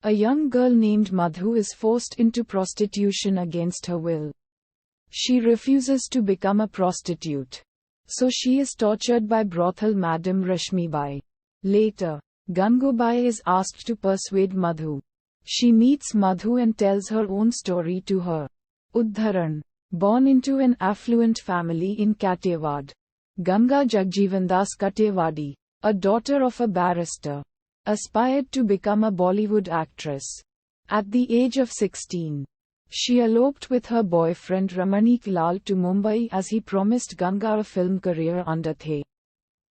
A young girl named Madhu is forced into prostitution against her will. She refuses to become a prostitute. So she is tortured by brothel Madam Rashmibai. Later, Gangubai is asked to persuade Madhu. She meets Madhu and tells her own story to her. Uddharan. Born into an affluent family in Kathiawad, Ganga Jagjeevandas Kathiawadi, a daughter of a barrister, aspired to become a Bollywood actress. At the age of 16, she eloped with her boyfriend Ramanik Lal to Mumbai as he promised Ganga a film career under the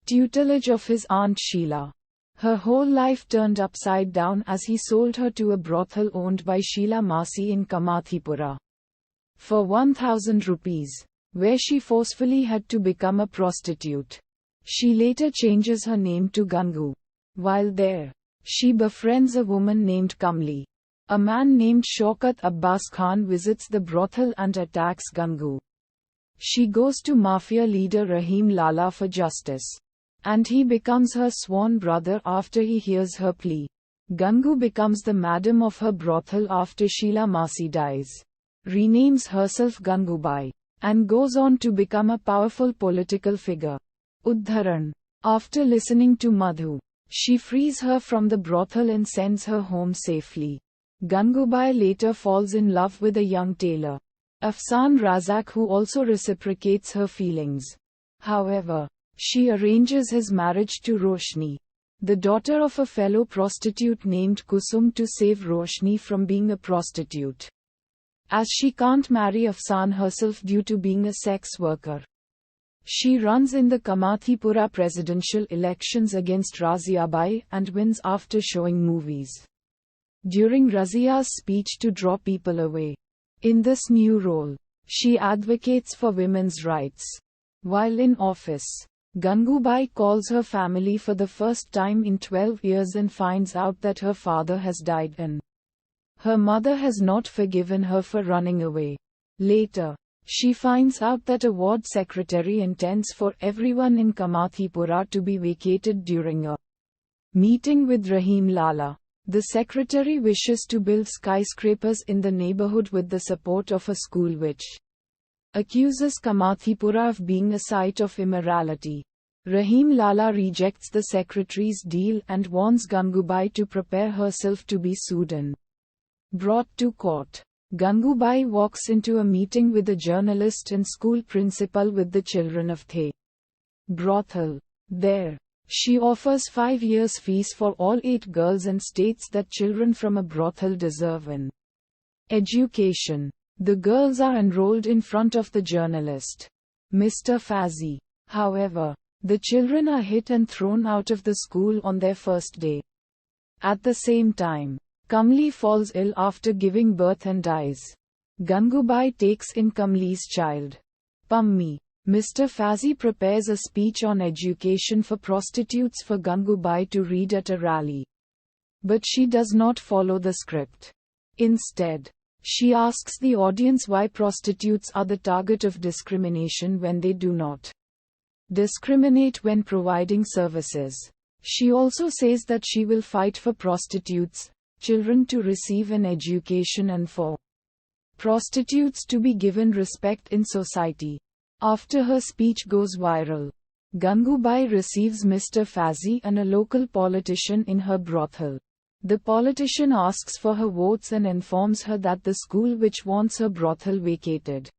tutelage of his aunt Sheila. Her whole life turned upside down as he sold her to a brothel owned by Sheila Masi in Kamathipura for 1,000 rupees, where she forcefully had to become a prostitute. She later changes her name to Gangu. While there, she befriends a woman named Kamli. A man named Shaukat Abbas Khan visits the brothel and attacks Gangu. She goes to mafia leader Rahim Lala for justice, and he becomes her sworn brother after he hears her plea. Gangu becomes the madam of her brothel after Sheila Masi dies, renames herself Gangubai, and goes on to become a powerful political figure. Uddharan. After listening to Madhu, she frees her from the brothel and sends her home safely. Gangubai later falls in love with a young tailor, Afsan Razak, who also reciprocates her feelings. However, she arranges his marriage to Roshni, the daughter of a fellow prostitute named Kusum, to save Roshni from being a prostitute, as she can't marry Afsan herself due to being a sex worker. She runs in the Kamathipura presidential elections against Raziabai and wins after showing movies during Razia's speech to draw people away. In this new role, she advocates for women's rights. While in office, Gangubai calls her family for the first time in 12 years and finds out that her father has died and her mother has not forgiven her for running away. Later, she finds out that a ward secretary intends for everyone in Kamathipura to be vacated during a meeting with Rahim Lala. The secretary wishes to build skyscrapers in the neighborhood with the support of a school which accuses Kamathipura of being a site of immorality. Rahim Lala rejects the secretary's deal and warns Gangubai to prepare herself to be sued and brought to court. Gangubai walks into a meeting with a journalist and school principal with the children of the brothel. There, she offers 5 years fees for all 8 girls and states that children from a brothel deserve an education. The girls are enrolled in front of the journalist, Mr. Fazi. However, the children are hit and thrown out of the school on their first day. At the same time, Kamli falls ill after giving birth and dies. Gangubai takes in Kamli's child, Pammi. Mr. Fazi prepares a speech on education for prostitutes for Gangubai to read at a rally. But she does not follow the script. Instead, she asks the audience why prostitutes are the target of discrimination when they do not discriminate when providing services. She also says that she will fight for prostitutes' children to receive an education and for prostitutes to be given respect in society. After her speech goes viral, Gangubai receives Mr. Fazi and a local politician in her brothel. The politician asks for her votes and informs her that the school which wants her brothel vacated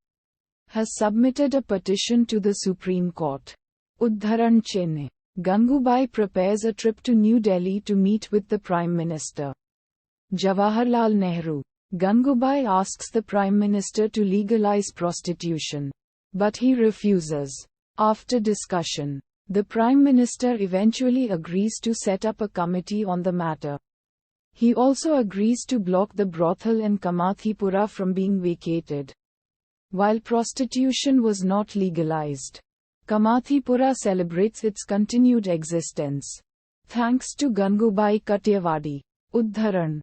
has submitted a petition to the Supreme Court. Uddharan. Chennai. Gangubai prepares a trip to New Delhi to meet with the Prime Minister Jawaharlal Nehru. Gangubai asks the Prime Minister to legalize prostitution, but he refuses. After discussion, the Prime Minister eventually agrees to set up a committee on the matter. He also agrees to block the brothel in Kamathipura from being vacated. While prostitution was not legalized, Kamathipura celebrates its continued existence, thanks to Gangubai Kathiawadi. Uddharan.